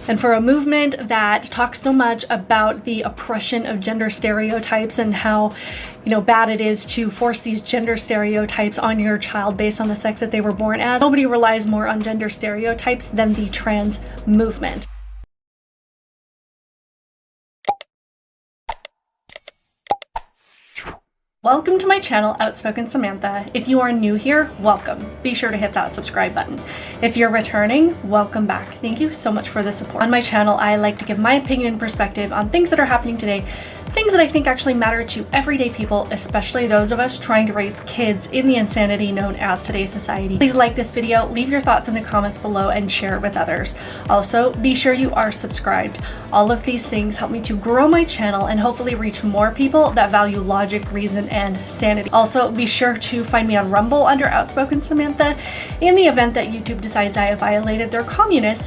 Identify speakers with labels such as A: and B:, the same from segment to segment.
A: and for a movement that talks so much about the oppression of gender stereotypes and how, bad it is to force these gender stereotypes on your child based on the sex that they were born as. Nobody relies more on gender stereotypes than the trans movement. Welcome to my channel, Outspoken Samantha. If you are new here, welcome. Be sure to hit that subscribe button. If you're returning, welcome back. Thank you so much for the support. On my channel, I like to give my opinion and perspective on things that are happening today, things that I think actually matter to everyday people, especially those of us trying to raise kids in the insanity known as today's society. Please like this video, leave your thoughts in the comments below, and share it with others. Also, be sure you are subscribed. All of these things help me to grow my channel and hopefully reach more people that value logic, reason, and sanity. Also, be sure to find me on Rumble under Outspoken Samantha in the event that YouTube decides I have violated their community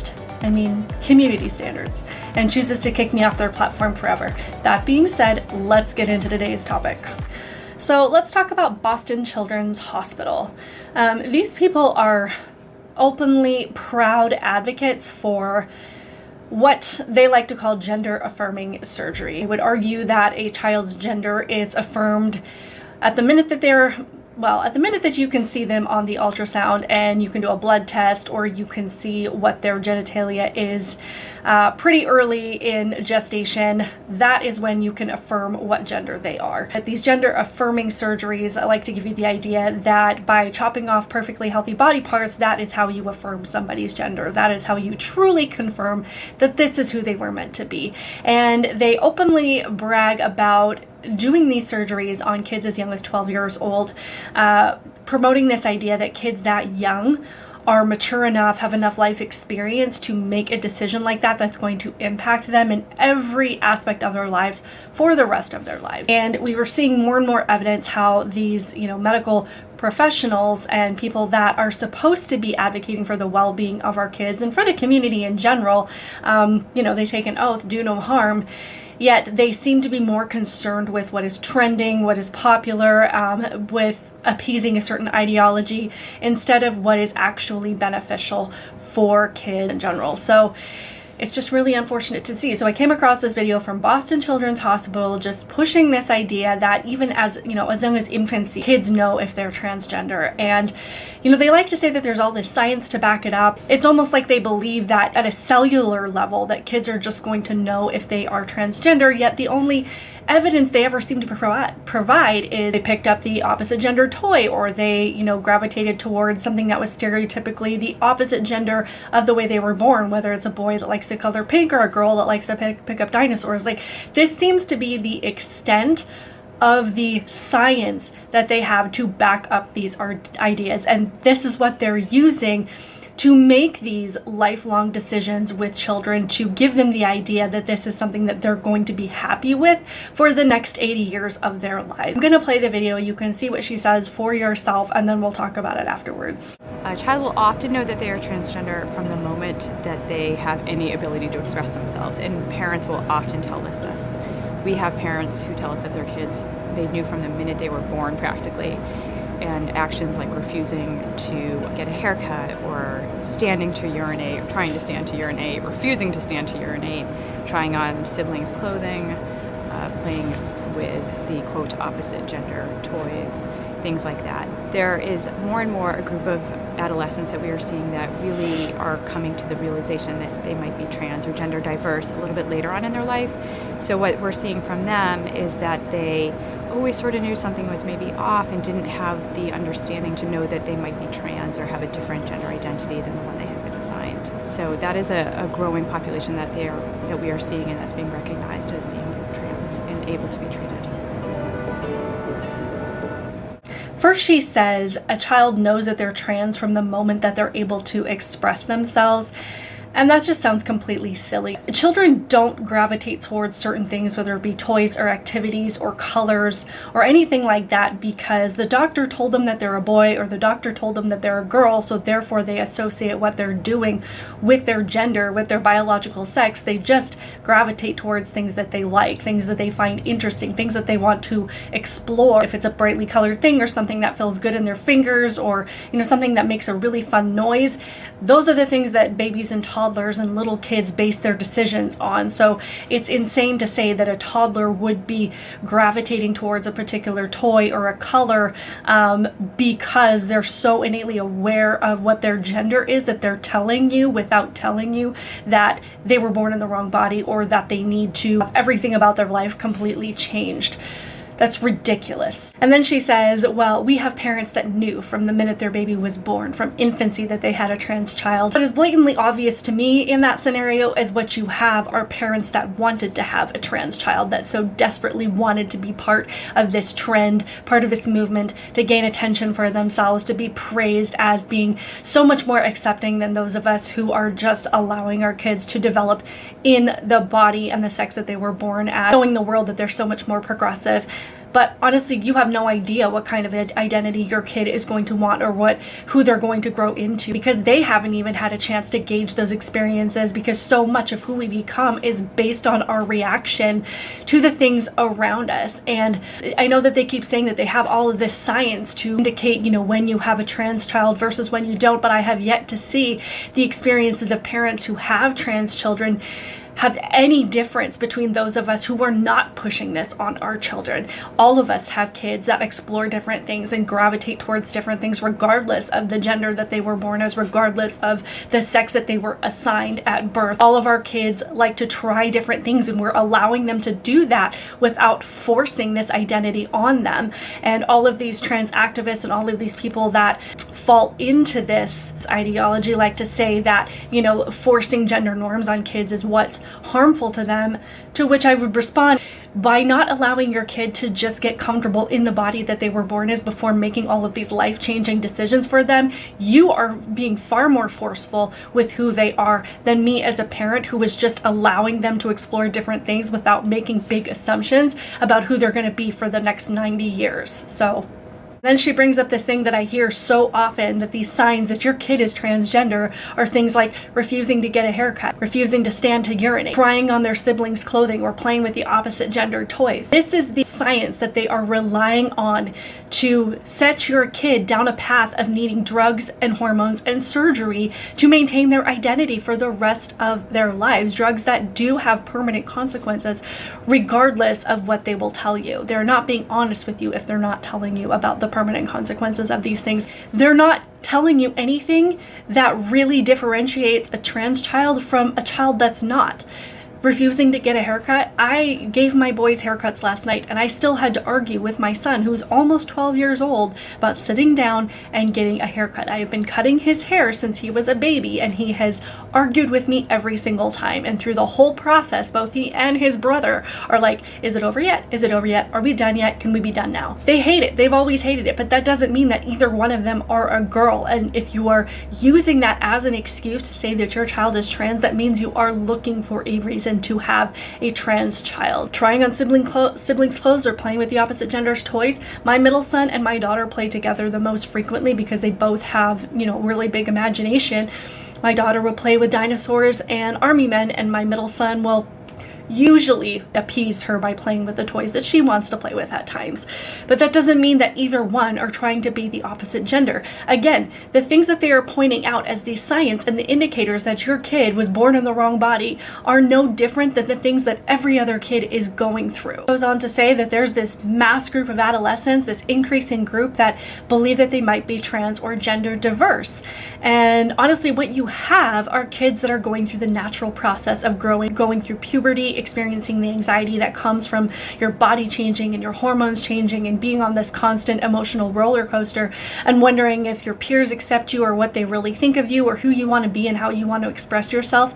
A: standards and chooses to kick me off their platform forever. That being said, let's get into today's topic. So let's talk about Boston Children's Hospital. These people are openly proud advocates for what they like to call gender affirming surgery. I would argue that a child's gender is affirmed at the minute that you can see them on the ultrasound and you can do a blood test, or you can see what their genitalia is pretty early in gestation. That is when you can affirm what gender they are. At these gender affirming surgeries, I like to give you the idea that by chopping off perfectly healthy body parts, that is how you affirm somebody's gender. That is how you truly confirm that this is who they were meant to be. And they openly brag about doing these surgeries on kids as young as 12 years old, promoting this idea that kids that young are mature enough, have enough life experience to make a decision like that that's going to impact them in every aspect of their lives for the rest of their lives. And we were seeing more and more evidence how these, medical professionals and people that are supposed to be advocating for the well-being of our kids and for the community in general, they take an oath, do no harm. Yet they seem to be more concerned with what is trending, what is popular, with appeasing a certain ideology instead of what is actually beneficial for kids in general. So it's just really unfortunate to see. So I came across this video from Boston Children's Hospital just pushing this idea that even as young as infancy, kids know if they're transgender. And they like to say that there's all this science to back it up. It's almost like they believe that at a cellular level that kids are just going to know if they are transgender, yet the only evidence they ever seem to provide is they picked up the opposite gender toy, or they gravitated towards something that was stereotypically the opposite gender of the way they were born, whether it's a boy that likes the color pink or a girl that likes to pick up dinosaurs. Like, this seems to be the extent of the science that they have to back up these ideas, and this is what they're using to make these lifelong decisions with children, to give them the idea that this is something that they're going to be happy with for the next 80 years of their life. I'm going to play the video. You can see what she says for yourself, and then we'll talk about it afterwards.
B: A child will often know that they are transgender from the moment that they have any ability to express themselves, and parents will often tell us this. We have parents who tell us that their kids, they knew from the minute they were born practically, and actions like refusing to get a haircut, or standing to urinate, or trying to stand to urinate, refusing to stand to urinate, trying on siblings' clothing, playing with the quote opposite gender toys, things like that. There is more and more a group of adolescents that we are seeing that really are coming to the realization that they might be trans or gender diverse a little bit later on in their life. So what we're seeing from them is that they always sort of knew something was maybe off and didn't have the understanding to know that they might be trans or have a different gender identity than the one they had been assigned. So that is a growing population that we are seeing, and that's being recognized as being trans and able to be treated.
A: First, she says a child knows that they're trans from the moment that they're able to express themselves. And that just sounds completely silly. Children don't gravitate towards certain things, whether it be toys or activities or colors or anything like that, because the doctor told them that they're a boy or the doctor told them that they're a girl, so therefore they associate what they're doing with their gender, with their biological sex. They just gravitate towards things that they like, things that they find interesting, things that they want to explore. If it's a brightly colored thing or something that feels good in their fingers, or something that makes a really fun noise, those are the things that babies and toddlers toddlers and little kids base their decisions on. So it's insane to say that a toddler would be gravitating towards a particular toy or a color because they're so innately aware of what their gender is that they're telling you without telling you that they were born in the wrong body or that they need to have everything about their life completely changed. That's ridiculous. And then she says, well, we have parents that knew from the minute their baby was born, from infancy, that they had a trans child. What is blatantly obvious to me in that scenario is what you have are parents that wanted to have a trans child, that so desperately wanted to be part of this trend, part of this movement, to gain attention for themselves, to be praised as being so much more accepting than those of us who are just allowing our kids to develop in the body and the sex that they were born as, showing the world that they're so much more progressive. But honestly, you have no idea what kind of identity your kid is going to want or who they're going to grow into, because they haven't even had a chance to gauge those experiences, because so much of who we become is based on our reaction to the things around us. And I know that they keep saying that they have all of this science to indicate, when you have a trans child versus when you don't, but I have yet to see the experiences of parents who have trans children have any difference between those of us who were not pushing this on our children. All of us have kids that explore different things and gravitate towards different things regardless of the gender that they were born as, regardless of the sex that they were assigned at birth. All of our kids like to try different things, and we're allowing them to do that without forcing this identity on them. And all of these trans activists and all of these people that fall into this ideology like to say that, forcing gender norms on kids is what's harmful to them, to which I would respond, by not allowing your kid to just get comfortable in the body that they were born as before making all of these life-changing decisions for them, you are being far more forceful with who they are than me as a parent who is just allowing them to explore different things without making big assumptions about who they're going to be for the next 90 years. So then she brings up this thing that I hear so often, that these signs that your kid is transgender are things like refusing to get a haircut, refusing to stand to urinate, trying on their siblings' clothing, or playing with the opposite gender toys. This is the science that they are relying on to set your kid down a path of needing drugs and hormones and surgery to maintain their identity for the rest of their lives. Drugs that do have permanent consequences regardless of what they will tell you. They're not being honest with you if they're not telling you about the permanent consequences of these things. They're not telling you anything that really differentiates a trans child from a child that's not. Refusing to get a haircut. I gave my boys haircuts last night, and I still had to argue with my son, who's almost 12 years old, about sitting down and getting a haircut. I have been cutting his hair since he was a baby, and he has argued with me every single time. And through the whole process, both he and his brother are like, is it over yet? Is it over yet? Are we done yet? Can we be done now? They hate it. They've always hated it, but that doesn't mean that either one of them are a girl. And if you are using that as an excuse to say that your child is trans, that means you are looking for a reason to have a trans child. Trying on siblings' clothes or playing with the opposite gender's toys. My middle son and my daughter play together the most frequently because they both have, really big imagination. My daughter will play with dinosaurs and army men, and my middle son will usually appease her by playing with the toys that she wants to play with at times. But that doesn't mean that either one are trying to be the opposite gender. Again, the things that they are pointing out as the science and the indicators that your kid was born in the wrong body are no different than the things that every other kid is going through. It goes on to say that there's this mass group of adolescents, this increasing group that believe that they might be trans or gender diverse. And honestly, what you have are kids that are going through the natural process of going through puberty, experiencing the anxiety that comes from your body changing and your hormones changing and being on this constant emotional roller coaster, and wondering if your peers accept you or what they really think of you or who you want to be and how you want to express yourself.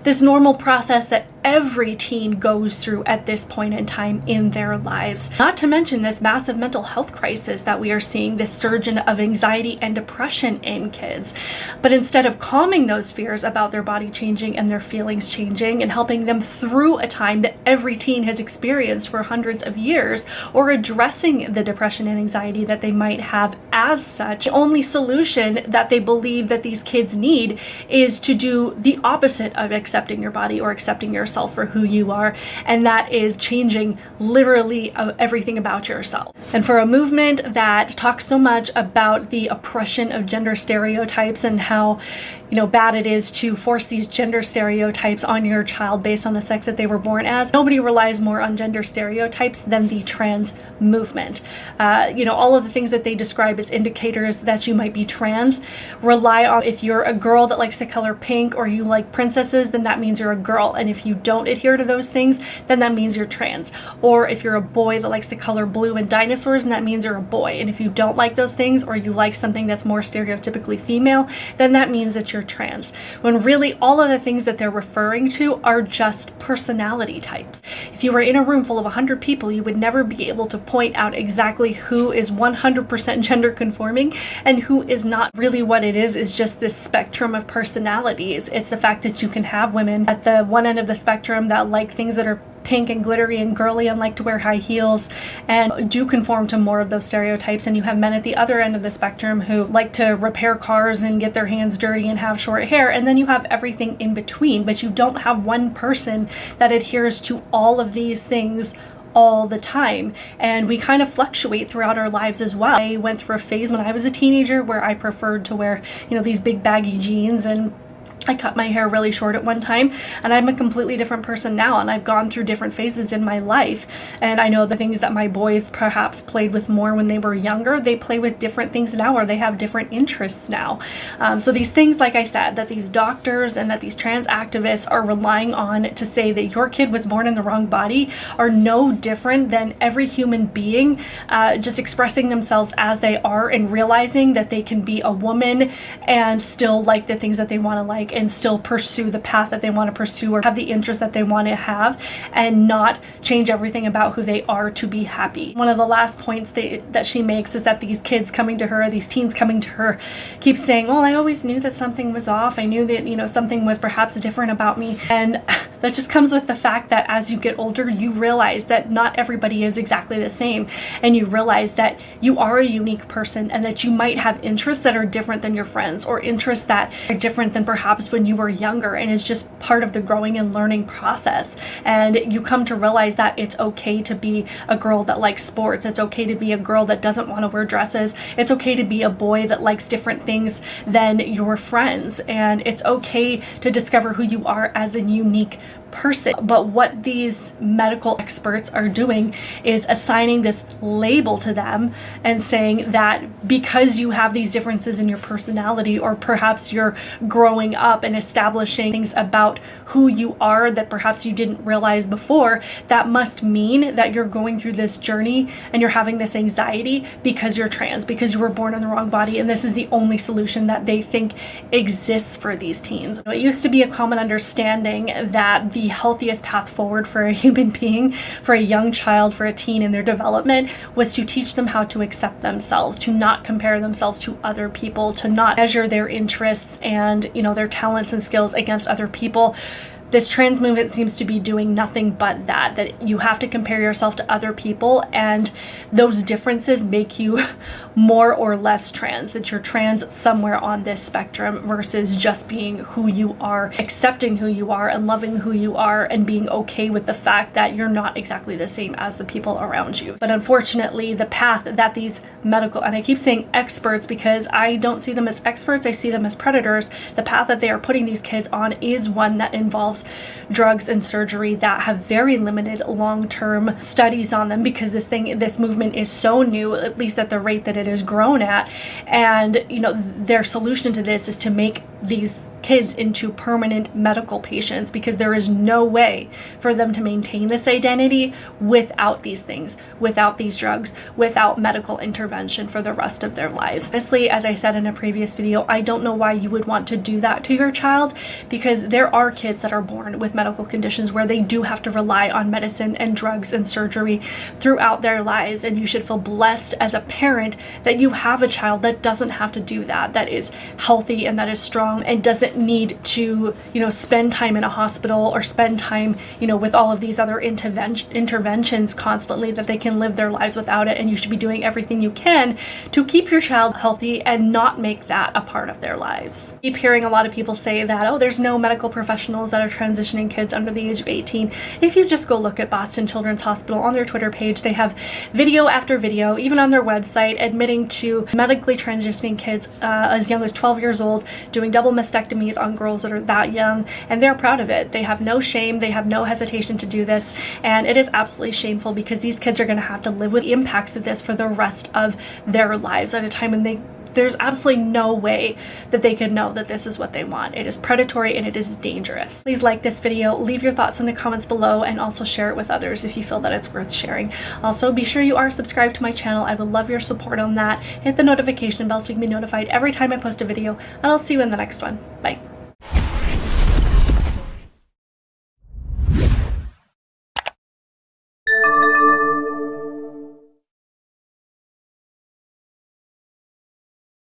A: This normal process that every teen goes through at this point in time in their lives. Not to mention this massive mental health crisis that we are seeing, this surge of anxiety and depression in kids. But instead of calming those fears about their body changing and their feelings changing and helping them through a time that every teen has experienced for hundreds of years, or addressing the depression and anxiety that they might have as such, the only solution that they believe that these kids need is to do the opposite of accepting your body or accepting yourself. yourself for who you are, and that is changing literally everything about yourself. And for a movement that talks so much about the oppression of gender stereotypes and how bad it is to force these gender stereotypes on your child based on the sex that they were born as. Nobody relies more on gender stereotypes than the trans movement. All of the things that they describe as indicators that you might be trans rely on, if you're a girl that likes the color pink or you like princesses, then that means you're a girl. And if you don't adhere to those things, then that means you're trans. Or if you're a boy that likes the color blue and dinosaurs, then that means you're a boy. And if you don't like those things, or you like something that's more stereotypically female, then that means that you're trans, when really all of the things that they're referring to are just personality types. If you were in a room full of 100 people, you would never be able to point out exactly who is 100% gender conforming and who is not. Really what it is just this spectrum of personalities. It's the fact that you can have women at the one end of the spectrum that like things that are pink and glittery and girly and like to wear high heels and do conform to more of those stereotypes, and you have men at the other end of the spectrum who like to repair cars and get their hands dirty and have short hair, and then you have everything in between, but you don't have one person that adheres to all of these things all the time. And we kind of fluctuate throughout our lives as well. I went through a phase when I was a teenager where I preferred to wear these big baggy jeans, and I cut my hair really short at one time, and I'm a completely different person now, and I've gone through different phases in my life. And I know the things that my boys perhaps played with more when they were younger, they play with different things now, or they have different interests now. So these things, like I said, that these doctors and that these trans activists are relying on to say that your kid was born in the wrong body are no different than every human being just expressing themselves as they are and realizing that they can be a woman and still like the things that they want to like, and still pursue the path that they want to pursue or have the interests that they want to have, and not change everything about who they are to be happy. One of the last points that she makes is that these kids coming to her, these teens coming to her, keep saying, well, I always knew that something was off. I knew that, something was perhaps different about me. And that just comes with the fact that as you get older, you realize that not everybody is exactly the same. And you realize that you are a unique person, and that you might have interests that are different than your friends, or interests that are different than perhaps when you were younger, and it's just part of the growing and learning process. And you come to realize that it's okay to be a girl that likes sports. It's okay to be a girl that doesn't want to wear dresses. It's okay to be a boy that likes different things than your friends. And it's okay to discover who you are as a unique person. But what these medical experts are doing is assigning this label to them and saying that because you have these differences in your personality, or perhaps you're growing up and establishing things about who you are that perhaps you didn't realize before, that must mean that you're going through this journey and you're having this anxiety because you're trans, because you were born in the wrong body, and this is the only solution that they think exists for these teens. It used to be a common understanding that the healthiest path forward for a human being, for a young child, for a teen in their development, was to teach them how to accept themselves, to not compare themselves to other people, to not measure their interests and their talents and skills against other people. This trans movement seems to be doing nothing but that you have to compare yourself to other people, and those differences make you more or less trans, that you're trans somewhere on this spectrum, versus just being who you are, accepting who you are and loving who you are, and being okay with the fact that you're not exactly the same as the people around you. But unfortunately, the path that these medical, and I keep saying experts because I don't see them as experts, I see them as predators, the path that they are putting these kids on is one that involves drugs and surgery that have very limited long-term studies on them, because this movement is so new, at least at the rate that it has grown at. And their solution to this is to make these kids into permanent medical patients, because there is no way for them to maintain this identity without these things, without these drugs, without medical intervention for the rest of their lives. Honestly, as I said in a previous video, I don't know why you would want to do that to your child, because there are kids that are born with medical conditions where they do have to rely on medicine and drugs and surgery throughout their lives, and you should feel blessed as a parent that you have a child that doesn't have to do that, that is healthy and that is strong strong and doesn't need to, spend time in a hospital or spend time, with all of these other interventions constantly, that they can live their lives without it. And you should be doing everything you can to keep your child healthy and not make that a part of their lives. I keep hearing a lot of people say that, oh, there's no medical professionals that are transitioning kids under the age of 18. If you just go look at Boston Children's Hospital on their Twitter page, they have video after video, even on their website, admitting to medically transitioning kids as young as 12 years old, doing double mastectomies on girls that are that young, and they're proud of it. They have no shame, they have no hesitation to do this, and it is absolutely shameful because these kids are going to have to live with the impacts of this for the rest of their lives at a time when there's absolutely no way that they could know that this is what they want. It is predatory and it is dangerous. Please like this video, leave your thoughts in the comments below, and also share it with others if you feel that it's worth sharing. Also, be sure you are subscribed to my channel. I would love your support on that. Hit the notification bell so you can be notified every time I post a video, and I'll see you in the next one. Bye.